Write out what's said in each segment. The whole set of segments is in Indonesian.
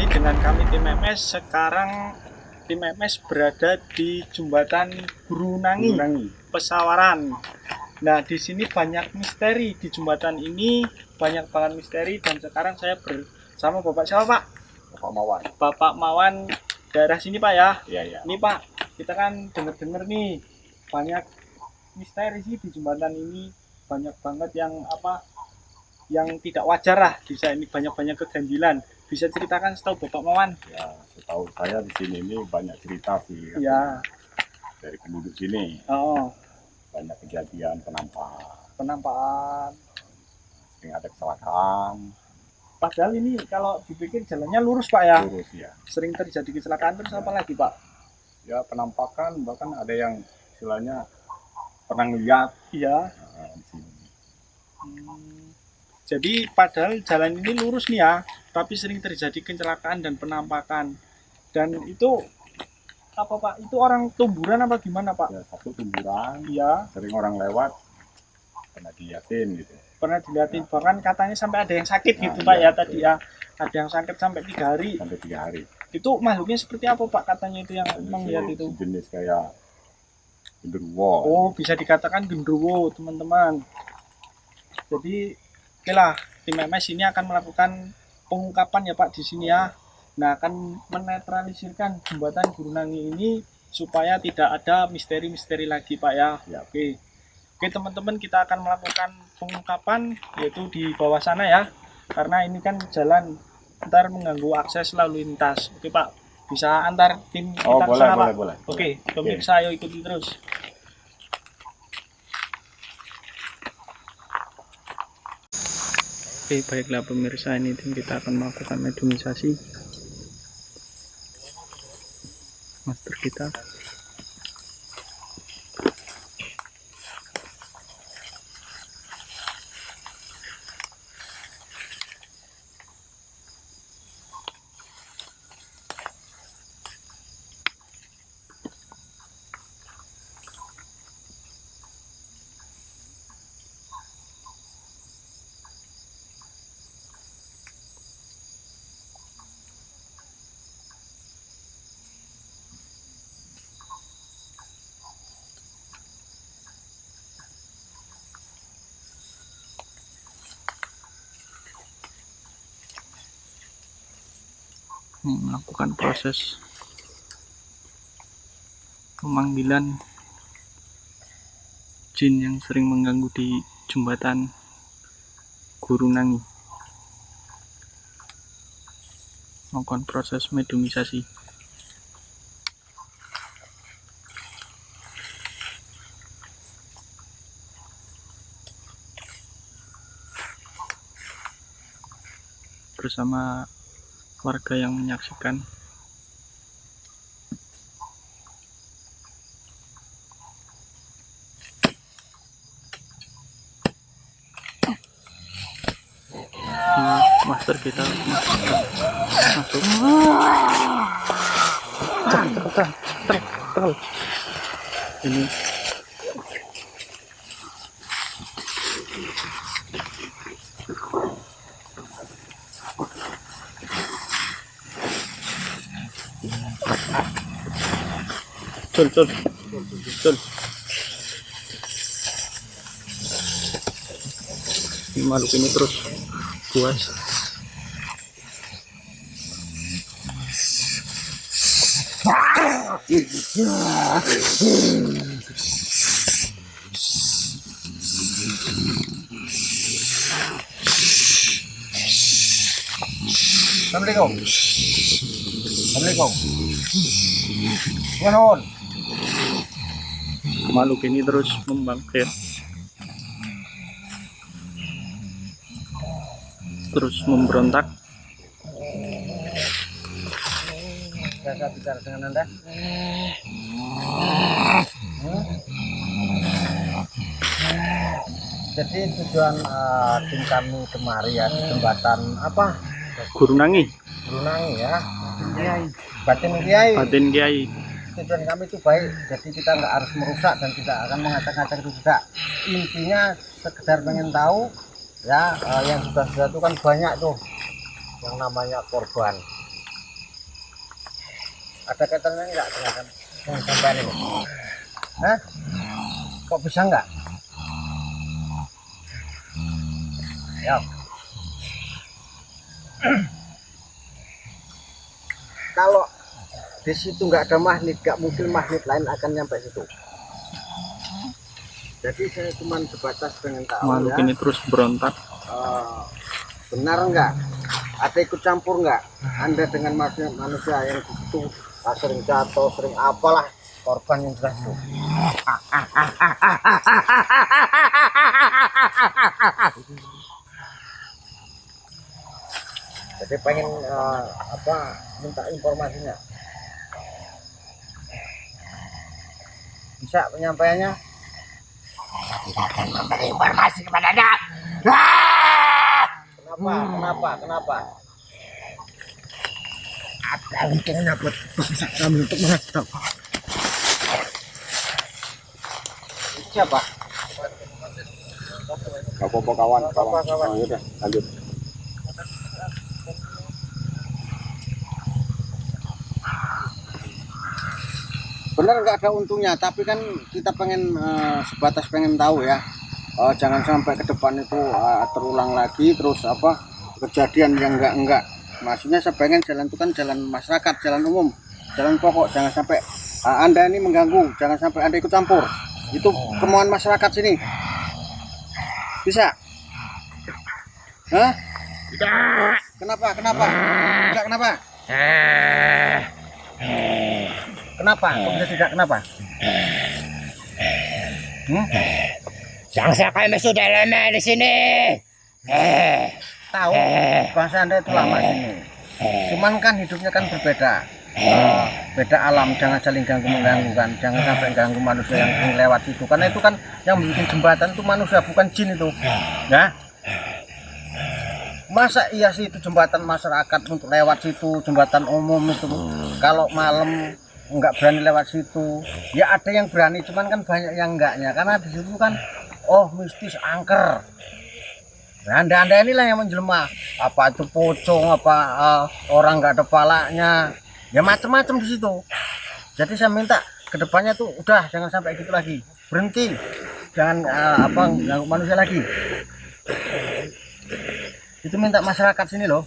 kembali dengan kami tim MS. Sekarang tim MS berada di Jembatan Burunangi, Pesawaran. Nah, di sini banyak misteri di jembatan ini, banyak banget misteri. Dan sekarang saya bersama Bapak siapa, Pak? Bapak Mawan. Bapak Mawan daerah sini, Pak, ya? Iya, iya. Ini, Pak, kita kan dengar-dengar nih banyak misteri sih di jembatan ini, banyak banget yang tidak wajar lah. Bisa ini banyak keganjilan. Bisa ceritakan setahu Bapak Mawan? Ya, setahu saya di sini ini banyak cerita sih. Ya. Dari penduduk sini. Oh. Banyak kejadian Penampakan. Sering ada kecelakaan. Padahal ini kalau dipikir jalannya lurus, Pak, ya? Lurus, ya. Sering terjadi kecelakaan. Terus apa lagi, Pak? Ya, penampakan, bahkan ada yang istilahnya pernah lihat. Iya. Di sini. Jadi padahal jalan ini lurus nih ya, tapi sering terjadi kecelakaan dan penampakan. Dan itu apa, Pak? Itu orang tumburan apa gimana, Pak? Ya, satu tumburan. Iya. Sering orang lewat pernah dilihatin gitu. Pernah dilihatin, bahkan katanya sampai ada yang sakit gitu, Pak, iya, ya tadi ya. Ada yang sakit sampai 3 hari. Sampai 3 hari. Itu makhluknya seperti apa, Pak, katanya itu yang melihat itu? Jenis kayak genderuwo. Oh, bisa dikatakan genderuwo, teman-teman. Jadi, oke lah, tim MS ini akan melakukan pengungkapan ya, Pak, di sini ya. Nah, akan menetralisirkan jembatan Burunangi ini supaya tidak ada misteri-misteri lagi, Pak, ya. Ya. Oke, teman-teman, kita akan melakukan pengungkapan yaitu di bawah sana ya. Karena ini kan jalan ntar mengganggu akses lalu lintas. Oke, Pak, bisa antar tim kita ke sana, Pak? Boleh. Oke, pemirsa, ayo ikuti terus. Oke, baiklah pemirsa, ini tim kita akan melakukan mediumisasi master kita. Melakukan proses pemanggilan jin yang sering mengganggu di jembatan Burunangi. Melakukan proses mediumisasi. Bersama warga yang menyaksikan. Master kita masuk. Ini Cul. Ini makhluk ini terus puas. Assalamualaikum. Nuhun. Makhluk ini terus membangkit, terus memberontak. Saya bicara dengan Anda. Jadi tujuan tim kami kemari ya jembatan apa? Burunangi ya. Batin Kiai. Tujuan kami itu baik, jadi kita nggak harus merusak dan tidak akan mengacak-ngacak itu juga. Intinya sekedar pengen tahu ya, yang sudah itu kan banyak tuh yang namanya korban. Ada kaitannya enggak dengan sampean ini? Hah? Kok bisa enggak? Ya. Kalau di situ nggak ada magnet, nggak mungkin magnet lain akan nyampe situ. Jadi saya cuma sebatas dengan tahu Makhluk ya, ini terus berontak. benar nggak? Ada ikut campur nggak? Anda dengan manusia yang di situ sering jatuh, sering apalah korban yang jelas itu. Jadi pengen minta informasinya. Bisa penyampaiannya? Tidak akan memberi informasi kepada Anda. Kenapa? Apa untungnya buat bangsa kami untuk menghadap? Siapa? Gak apa-apa kawan. Oh, yaudah, lanjut. Bener nggak ada untungnya, tapi kan kita pengen sebatas pengen tahu ya. Jangan sampai ke depan itu terulang lagi terus kejadian yang enggak. Maksudnya saya pengen jalan itu kan jalan masyarakat, jalan umum, jalan pokok. Jangan sampai Anda ini mengganggu, jangan sampai Anda ikut campur. Itu kemauan masyarakat sini. Bisa? Hah? Tidak. Kenapa? Enggak kenapa? Kenapa? Kok bisa tidak kenapa? Bangsa kami sudah lama di sini. Tahu bahasa Anda itu lama sini. Cuman kan hidupnya kan berbeda. Beda alam, jangan saling ganggu-mengganggu kan. Jangan sampai ganggu manusia yang lewat situ. Karena itu kan yang bikin jembatan itu manusia, bukan jin itu. Ya. Masa iya sih itu jembatan masyarakat untuk lewat situ, jembatan umum itu. Kalau malam nggak berani lewat situ, ya ada yang berani, cuman kan banyak yang enggaknya karena di situ kan mistis, angker. Nah, anda inilah yang menjelma, apa itu pocong, orang nggak ada palanya, ya macam-macam di situ. Jadi saya minta kedepannya tuh udah jangan sampai gitu lagi, berhenti, jangan ganggu manusia lagi. Itu minta masyarakat sini loh.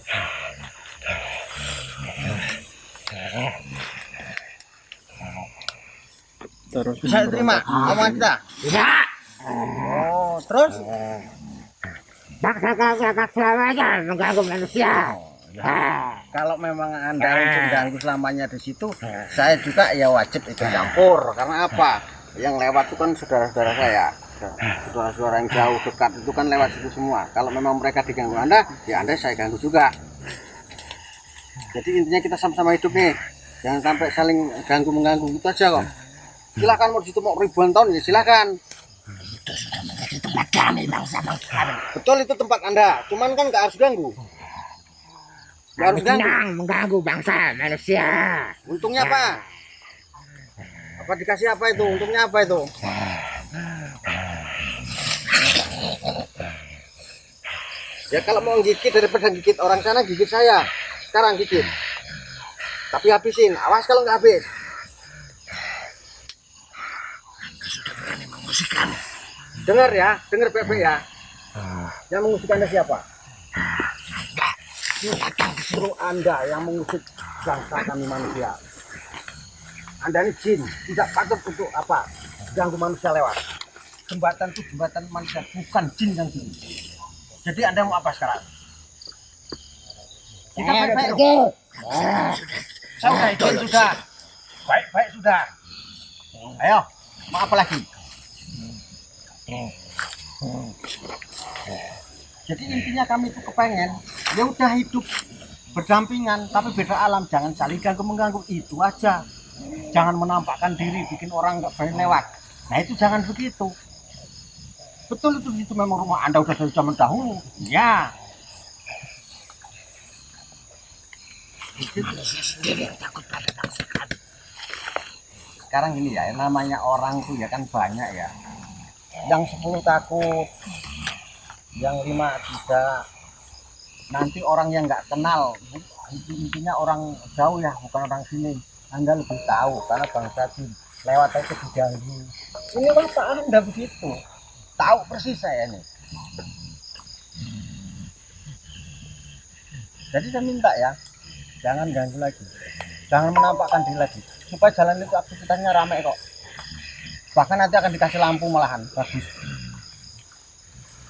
Terus Bisa diterima omongan kita? Tidak. Oh, terus? Bangsa kami akan selamanya mengganggu manusia. Kalau memang Anda ingin ganggu selamanya di situ, saya juga ya wajib ikut campur. Karena apa? Yang lewat itu kan saudara-saudara saya, saudara-saudara yang jauh dekat itu kan lewat situ semua. Kalau memang mereka diganggu Anda, ya Anda saya ganggu juga. Jadi intinya kita sama-sama hidup nih, jangan sampai saling ganggu-mengganggu gitu aja kok. Silakan mau di situ mau ribuan tahun ya silakan. Itu sudah menjadi tempat kami, bangsa kami. Betul itu tempat Anda, cuman kan nggak harus ganggu. Nggak harus Kami ganggu. senang mengganggu bangsa manusia. Untungnya apa? Apa dikasih apa itu? Untungnya apa itu? Ya kalau mau gigit daripada gigit orang sana gigit saya. Sekarang gigit. Tapi habisin. Awas kalau nggak habis. Mengusik kami. Dengar ya, dengar baik-baik ya. Yang mengusik Anda siapa? Justru Anda yang mengusik bangsa kami manusia. Anda ini jin, tidak patut untuk ganggu manusia lewat. Jembatan itu jembatan manusia, bukan jin yang jin. Jadi Anda mau apa sekarang? Kita baik-baik loh. Saya udah izin sudah. Baik-baik sudah. Ayo, mau apa lagi? Jadi intinya kami itu kepengen ya udah hidup berdampingan tapi beda alam, jangan saling ganggu-mengganggu, itu aja. Jangan menampakkan diri bikin orang nggak berani lewat. Nah itu jangan begitu. Betul itu memang rumah Anda udah dari zaman dahulu. Ya. Sekarang gini ya, namanya orang tuh ya kan banyak ya. Yang 10 takut, yang 5 tidak. Nanti orang yang nggak kenal, intinya orang jauh ya, bukan orang sini. Anda lebih tahu karena bangsa di lewat itu diganggu. Ini bapak Anda begitu, tahu persis saya ini. Jadi saya minta ya, jangan ganggu lagi, jangan menampakkan diri lagi, supaya jalan itu aktivitasnya ramai kok. Bahkan nanti akan dikasih lampu malahan, bagus.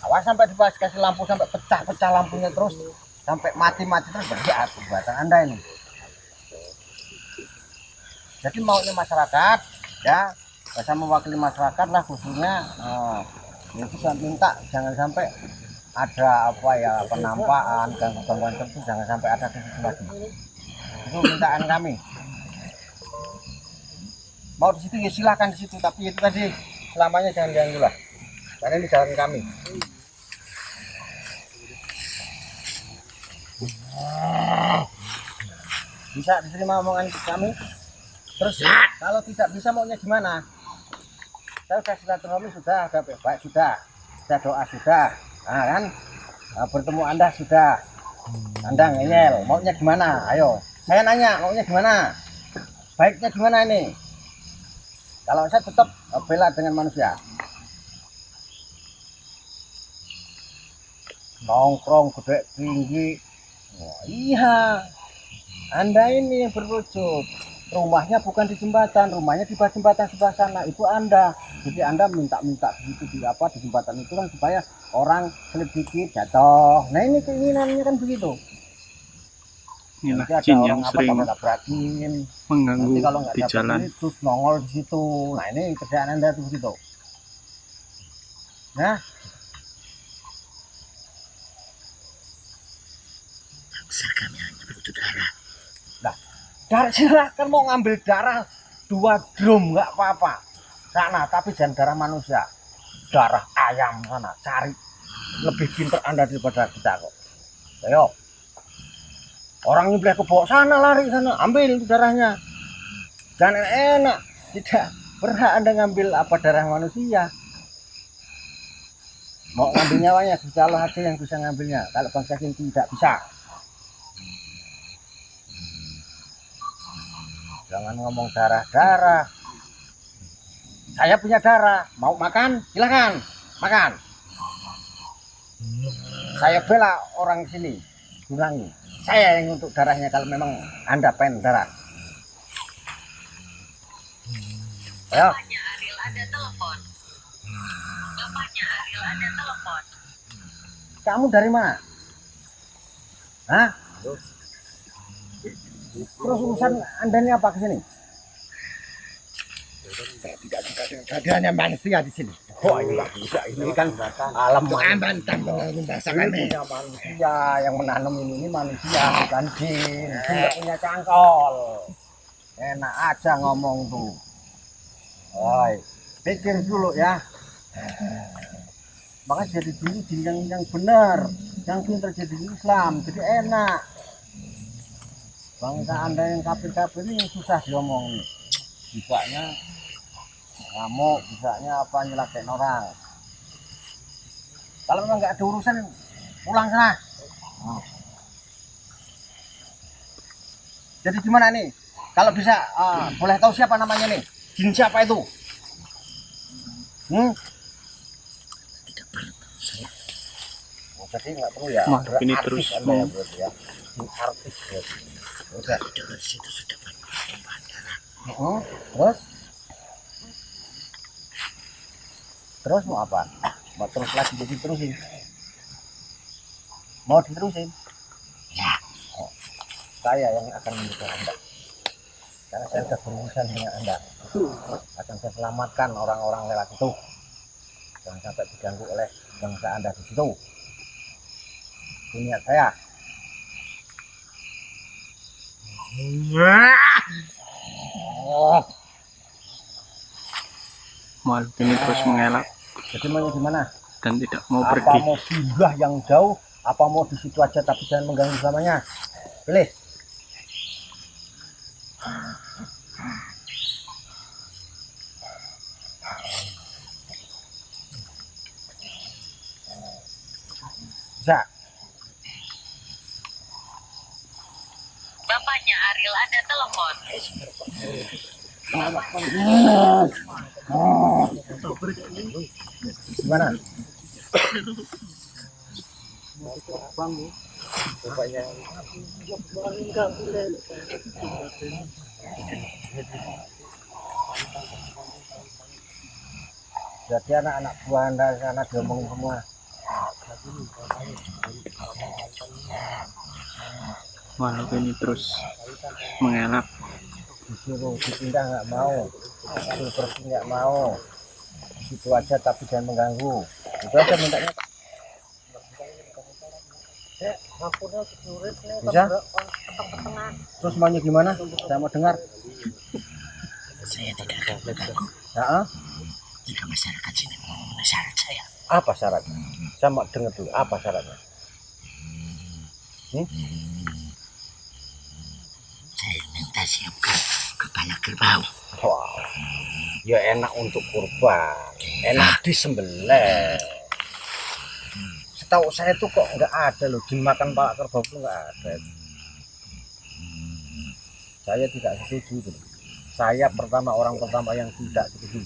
Awas sampai dikasih lampu sampai pecah-pecah lampunya terus, sampai mati-mati terus berarti perbuatan Anda ini. Jadi maunya masyarakat ya, saya mewakili masyarakat lah khususnya. Itu saya minta jangan sampai ada apa ya penampakan gangguan tertentu, jangan sampai ada di situ lagi. Itu mintaan kami. Mau di situ ya silakan di situ, tapi itu tadi selamanya jangan ganggu lah. Karena ini jalan kami. Bisa diterima omongan kami? Terus kalau tidak bisa maunya gimana? Saya sudah silaturahmi sudah baik sudah doa sudah, nah, kan bertemu Anda sudah, Anda ngeyel, maunya gimana? Ayo, saya nanya maunya gimana? Baiknya gimana ini? Kalau saya tetap bela dengan manusia. Nongkrong gede tinggi, oh, iya. Anda ini yang berwujud. Rumahnya bukan di jembatan, rumahnya di jembatan sebelah sana. Itu Anda. Jadi Anda minta-minta begitu di jembatan itu kan supaya orang selip dikit jatuh. Nah ini keinginannya kan begitu. Inilah Nanti ada jin orang yang sering tabrakin. mengganggu Nanti kalau nggak di dapat jalan. duit, terus nongol di situ. Nah ini kerjaan Anda tuh begitu. Nah, Bangsa kami hanya butuh darah. darah silakan mau ngambil darah 2 drum nggak apa-apa sana, tapi jangan darah manusia, darah ayam sana cari. Lebih pintar Anda daripada kita kok. Ayo, orang nyembelih ke bawah sana, lari sana, ambil itu darahnya. Jangan enak, tidak berhak Anda ngambil apa darah manusia. Mau ngambil nyawanya Gusti Allah aja yang bisa ngambilnya, kalau bangsa jin tidak bisa. Jangan ngomong darah-darah. Saya punya darah, mau makan silakan makan. Saya bela orang sini, ulangi, saya yang untuk darahnya kalau memang Anda pengen darah. Ayo. Bapaknya Ariel ada telepon. Bapaknya Ariel ada telepon. Kamu dari mana? Hah? Terus urusan Anda ini apa ke sini? Saya tidak suka dengan kehadirannya manusia di sini. Oh ini nggak bisa, ini kan alam bantang membahasakan ini. Manusia yang menanam ini manusia bukan jin. Jin nggak punya cangkol. Enak aja ngomong tuh. Oi, pikir dulu ya. Makanya jadi dulu jin yang benar, yang pintar jadi Islam, jadi enak. Bangsa Anda yang kafir-kafir ini susah diomong. Bisanya ngamuk, bisanya apa nyelakain orang. Kalau memang nggak ada urusan, pulang sana. Jadi gimana nih? Kalau bisa, boleh tahu siapa namanya nih? Jin siapa itu? Tidak perlu tahu saya. Oh, jadi nggak perlu ya. Wah, ini Artis terus Anda ya, berarti ya. Jin artis berarti. Udah. Di dekat situ sudah banyak tumpahan darah. Terus? Terus mau apa? Mau terus lagi jadi terusin? Mau diterusin? Ya. Oh, saya yang akan mendukung Anda. Karena saya sudah berurusan dengan Anda. Akan saya selamatkan orang-orang lewat itu. Jangan sampai diganggu oleh bangsa Anda di situ. Itu niat saya. Makhluk ini terus mengelak Jadi maunya gimana? dan tidak mau Apa pergi. mau pindah yang jauh? Apa mau di situ aja tapi jangan mengganggu selamanya? Pilih. Bisa. Bapaknya Ariel ada telepon. Gimana? Bapaknya jadi anak-anak buah Anda sana diomongin semua. Walau ini terus mengelak. Disuruh dipindah nggak mau, disuruh pergi nggak mau, gitu aja tapi jangan mengganggu. Itu aja mintanya. Bisa? Terus maunya gimana? Saya mau dengar. Saya tidak akan mengganggu Ya, jika masyarakat sini memenuhi syarat saya. apa syaratnya? Saya mau dengar dulu. Apa syaratnya? Saya minta siapkan kepala kerbau. Wow, ya enak untuk kurban, enak disembelih. Setahu saya tuh kok nggak ada loh, dimakan kepala kerbau itu nggak ada. Saya tidak setuju. Saya orang pertama yang tidak setuju.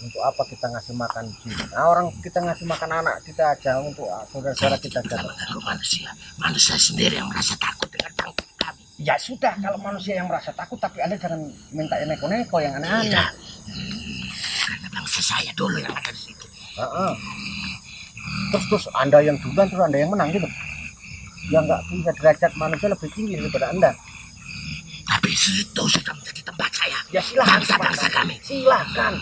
Untuk apa kita ngasih makan jin? Nah, orang kita ngasih makan anak kita aja, untuk saudara-saudara kita Tidak aja. mengganggu manusia. Manusia sendiri yang merasa takut dengan tangkap kami. Ya sudah, kalau manusia yang merasa takut, tapi Anda jangan minta yang neko-neko yang aneh-aneh. Tidak. Karena bangsa saya dulu yang ada di situ. Heeh. Terus Anda yang duluan, terus Anda yang menang gitu. Ya nggak bisa, derajat manusia lebih tinggi daripada Anda. Tapi situ sudah menjadi tempat saya. Ya silahkan, Bangsa-bangsa kami. silahkan.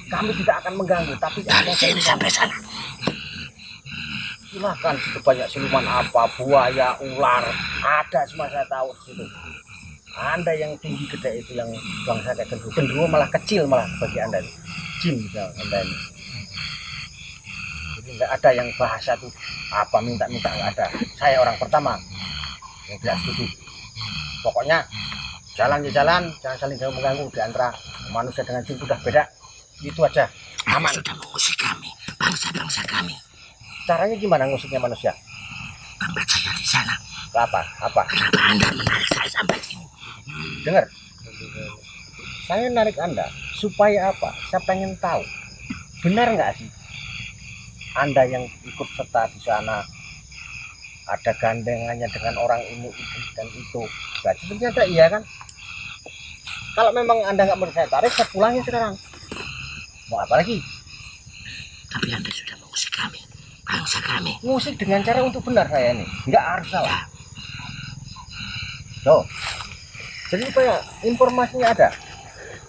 Kami tidak akan mengganggu, tapi Dari Anda sini sampai sana. silahkan. Situ banyak siluman apa, buaya, ular, ada semua saya tahu di situ. Anda yang tinggi gede itu yang bangsa kayak gendruwo. Gendruwo malah kecil malah bagi Anda. Jin bisa Anda ini. Jadi nggak ada yang bahasa tuh apa minta-minta, nggak ada. Saya orang pertama yang tidak setuju. Pokoknya jalan ya jalan, jangan saling mengganggu di antara manusia dengan jin, udah beda. Itu aja. Anda Aman. sudah mengusik kami. Bangsa-bangsa kami. Caranya gimana ngusiknya manusia? Tempat saya di sana. Apa? Apa? Kenapa Anda menarik saya sampai sini? Dengar. Saya narik Anda supaya apa? Saya pengen tahu. Benar nggak sih Anda yang ikut serta di sana ada gandengannya dengan orang ini dan itu? Berarti ternyata iya kan? Kalau memang Anda nggak mau saya tarik, saya pulangin sekarang. Mau apa lagi? Tapi Anda sudah mengusik kami. Bangsa kami. Musik dengan cara untuk benar saya ini. Nggak harus salah. Tuh. Jadi supaya informasinya ada.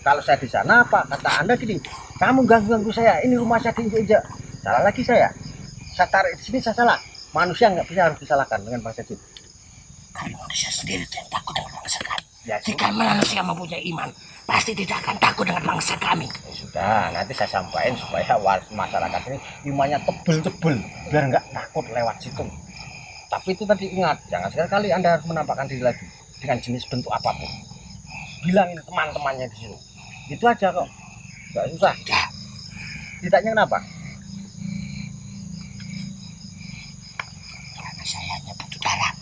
Kalau saya di sana apa? Kata Anda gini, kamu ganggu-ganggu saya. Ini rumah saya diinjak-injak. Salah lagi saya. Saya tarik di sini saya salah. Manusia nggak bisa harus disalahkan dengan bahasa jin. Kami manusia sendiri yang takut dengan bangsa kami. Ya Jika manusia mempunyai iman, pasti tidak akan takut dengan bangsa kami. ya sudah, nanti saya sampaikan supaya masyarakat ini imannya tebel-tebel biar nggak takut lewat situ. Tapi itu tadi ingat, jangan sekali-kali Anda harus menampakkan diri lagi dengan jenis bentuk apapun. Bilangin teman-temannya di situ. Itu aja kok, nggak susah. Tidak. Tidaknya kenapa? Karena saya hanya butuh darah.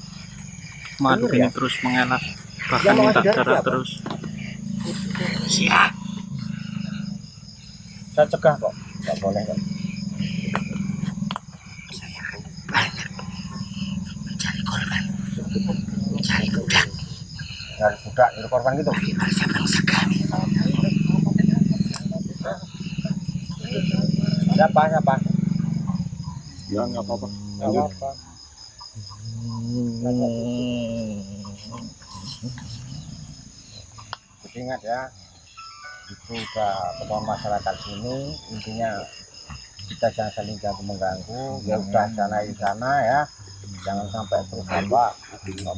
Makhluk Bener ya? ini terus mengelak, Yang bahkan mau minta ngasih darah siapa? terus. Siap. Saya cegah kok, nggak boleh kok. Saya akan banyak mencari korban. Mencari budak Nyari budak, nyari korban gitu. bagi bangsa-bangsa kami. Siapa? Ya nggak apa-apa. Nggak Lanjut. apa-apa. Jadi ingat ya, itu udah ketua masyarakat sini, intinya kita jangan saling mengganggu. Ya udah sana di sana ya, jangan sampai terus apa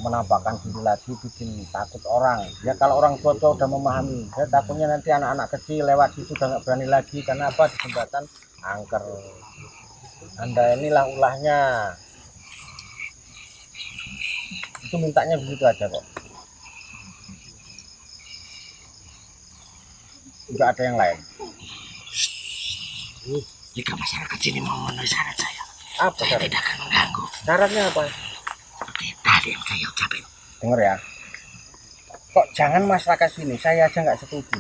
menampakkan diri lagi, bikin takut orang. Ya kalau orang tua udah memahami, saya takutnya nanti anak-anak kecil lewat situ udah nggak berani lagi. Karena apa? Di jembatan angker. Anda inilah ulahnya. Itu mintanya begitu aja kok. Nggak ada yang lain. Jika masyarakat sini mau memenuhi syarat saya, Apa saya syarat? tidak akan mengganggu. Syaratnya apa? Seperti tadi yang saya ucapin. Dengar ya. kok jangan masyarakat sini, saya aja nggak setuju.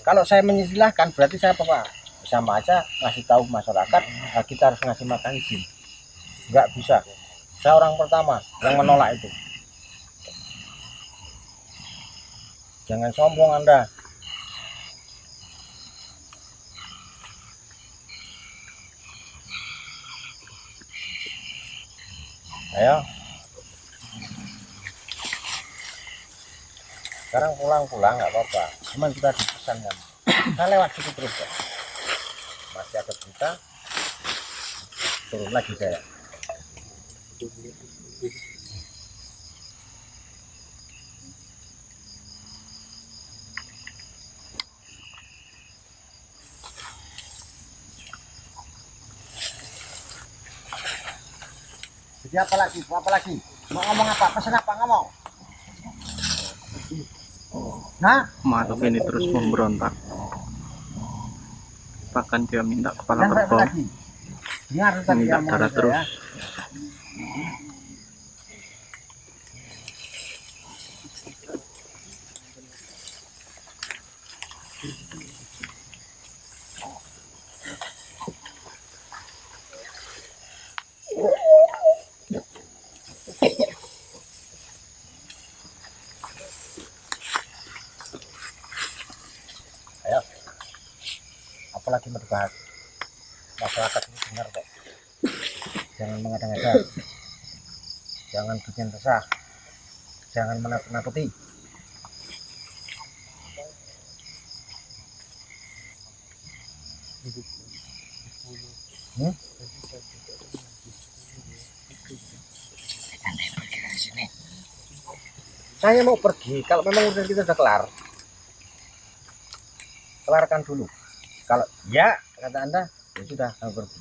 Kalau saya menyisilahkan berarti saya apa? Sama aja ngasih tahu masyarakat, nah kita harus ngasih makan izin. Nggak bisa. Saya orang pertama yang menolak itu. Jangan sombong Anda. Ayo. Sekarang pulang nggak apa-apa. Cuman kita dipesan kan. Saya lewat situ terus ya. Masih ada berita. Turun lagi saya. Jadi apa lagi? Apa lagi? Mau ngomong apa? Pesan apa? Ngomong. Nah, Maruf ini terus memberontak. Bahkan dia minta kepala dan apa kerbau, lagi? Dengar tadi minta omongan darah saya, terus. ya. Ayo. Apalagi mau dibahas? Masyarakat ini dengar kok. Jangan mengada-ngada. Jangan bikin resah. Jangan menakut-nakuti. Hmm? Saya mau pergi. Kalau memang urusan kita sudah kelar, kelarkan dulu. Kalau ya kata Anda, ya sudah kami pergi.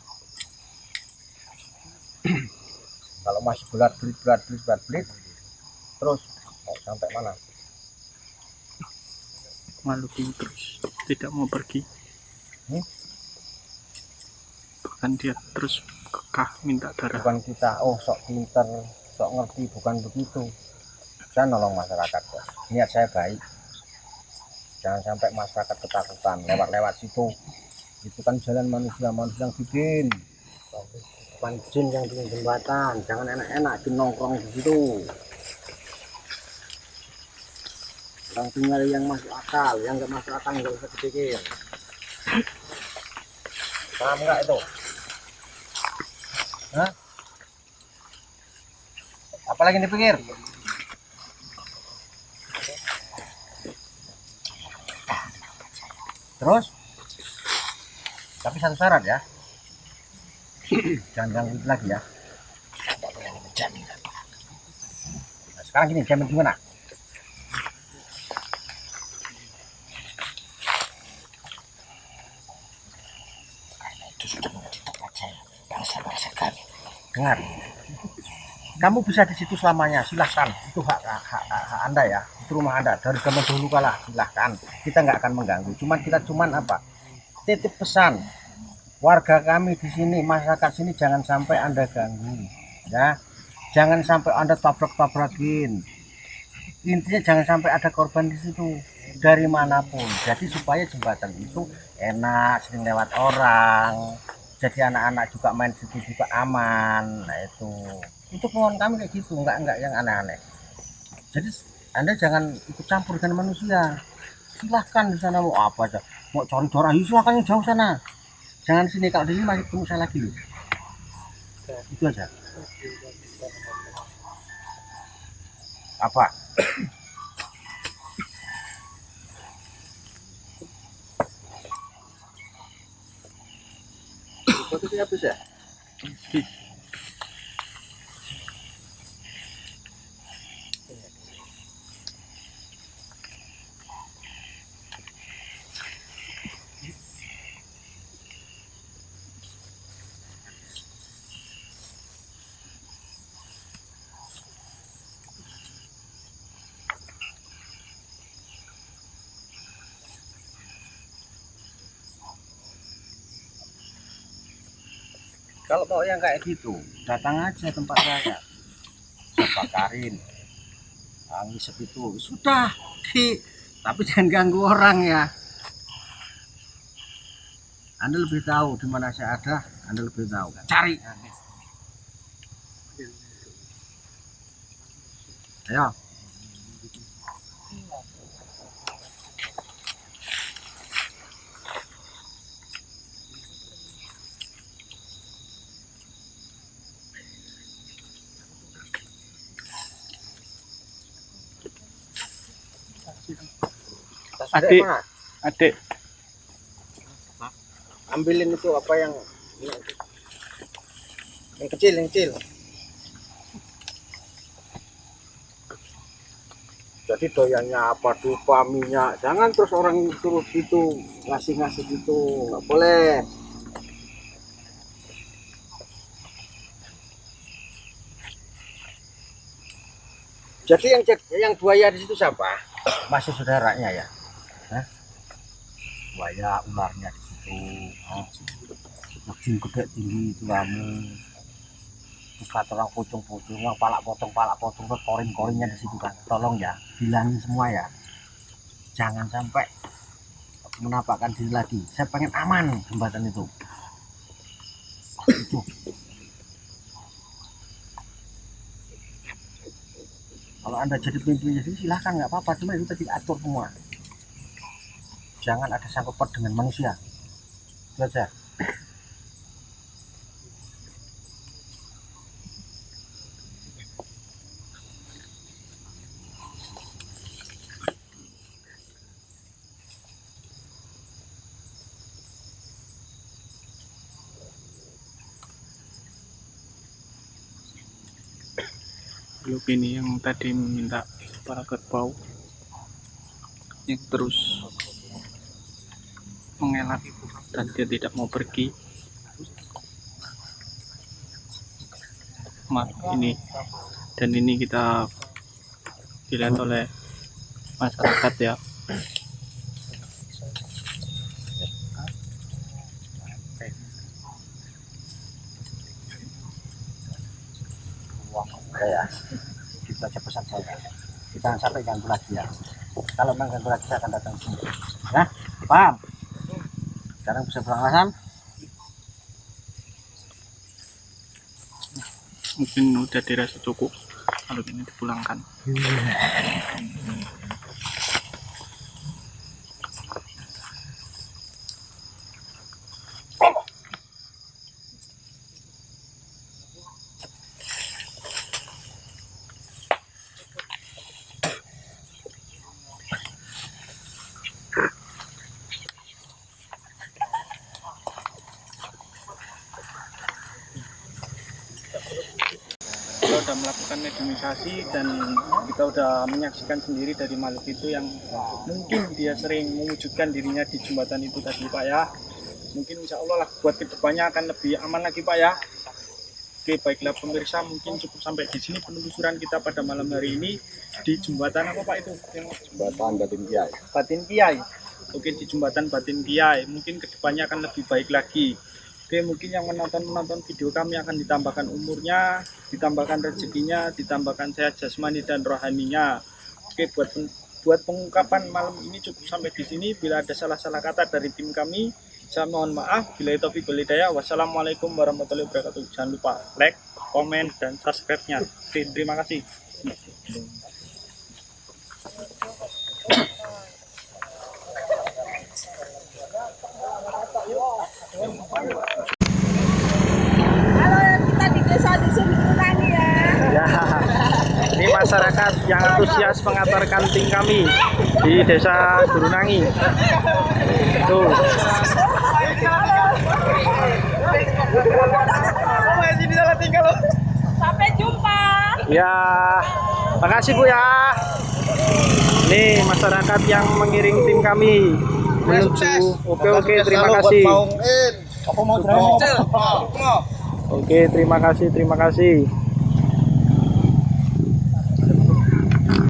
Kalau masih belat-belit, terus mau sampai mana? Makhluk ini terus tidak mau pergi. Bahkan dia terus kekeh minta darah. Bukan kita, oh sok pinter, sok ngerti, bukan begitu. Saya nolong masyarakat kok. Niat saya baik. Jangan sampai masyarakat ketakutan lewat-lewat situ. Itu kan jalan manusia yang bikin. Bukan jin yang bikin jembatan. Jangan enak-enak jin nongkrong di situ. Orang tinggal yang masuk akal, yang nggak masuk akal nggak usah dipikir. Paham nggak itu? Hah? Apalagi dipikir? Terus? Tapi satu syarat ya. Jangan ganggu itu lagi ya. Nah, sekarang gini, jamin gimana? Itu sudah menjadi tempat saya, bangsa-bangsa kami. Dengar. Kamu bisa di situ selamanya, silahkan. Itu hak Anda ya, itu rumah Anda. Dari zaman dulu kalah, silahkan. Kita nggak akan mengganggu. Cuman apa? Titip pesan. Warga kami di sini, masyarakat sini jangan sampai Anda ganggu, ya. Jangan sampai Anda tabrak-tabrakin. Intinya jangan sampai ada korban di situ dari manapun. Jadi supaya jembatan itu enak, sering lewat orang. Jadi anak-anak juga main situ juga aman. Nah itu pohon kami kayak gitu, enggak yang aneh-aneh. Jadi Anda jangan ikut campur dengan manusia. Silahkan di sana mau apa aja, mau cor-cor ayo silahkan yang jauh sana. Jangan sini, kalau di sini masih ketemu saya lagi loh. Itu aja. Apa? Itu habis ya? Kalau mau yang kayak gitu, datang aja tempat saya bakarin. ngisep itu sudah tapi jangan ganggu orang ya. Anda lebih tahu di mana saya ada, Anda lebih tahu. Cari. Ayo. Adik, adik. Ambilin itu apa yang kecil, yang kecil. Jadi doyannya apa dupa minyak, jangan terus orang terus itu ngasih itu, nggak boleh. Jadi yang buaya di situ siapa? Masih saudaranya ya? Hah? Buaya, ularnya di situ. Ujung gede tinggi itu kamu. Terus kata orang pocong-pocong, palak potong, terus korin-korinnya di situ kan. Tolong ya, bilangin semua ya. Jangan sampai menampakkan diri lagi. Saya pengen aman jembatan itu. Itu. Kalau Anda jadi pemimpinnya sih silahkan, nggak apa-apa, cuma itu tadi atur semua. Jangan ada sangkut paut dengan manusia. Itu aja. Belum ini yang tadi meminta para kerbau yang terus mengelak dan dia tidak mau pergi. Ini dan ini kita dilihat oleh masyarakat ya. Ya, itu aja pesan saya. Jangan sampai ganggu lagi ya. Kalau memang ganggu lagi saya akan datang sini. Ya, paham? Sekarang bisa pulang alasan? Mungkin udah dirasa cukup kalau ini dipulangkan. Kita udah melakukan mediumisasi dan kita udah menyaksikan sendiri dari makhluk itu yang mungkin dia sering mewujudkan dirinya di jembatan itu tadi Pak ya. Mungkin insya Allah lah buat kedepannya akan lebih aman lagi Pak ya. Oke, baiklah pemirsa, mungkin cukup sampai di sini penelusuran kita pada malam hari ini di jembatan apa Pak itu? Jembatan Batin Kiai. Batin Kiai. Oke, di jembatan Batin Kiai. Mungkin kedepannya akan lebih baik lagi. Oke, mungkin yang menonton video kami akan ditambahkan umurnya, ditambahkan rezekinya, ditambahkan sehat jasmani dan rohaninya. Oke, buat pengungkapan malam ini cukup sampai di sini. Bila ada salah-salah kata dari tim kami, saya mohon maaf. Bila taufiq wal hidayah. Wassalamualaikum warahmatullahi wabarakatuh. Jangan lupa like, komen, dan subscribe-nya. Oke, terima kasih. Kita di desa di Surunangi ya. Ya, ini masyarakat yang antusias mengantarkan tim kami di desa Durunangi. Tuh. Sampai jumpa. Ya, makasih Bu ya. Nih masyarakat yang mengiring tim kami menuju. Oke, terima kasih. Apa mau Oke, terima kasih.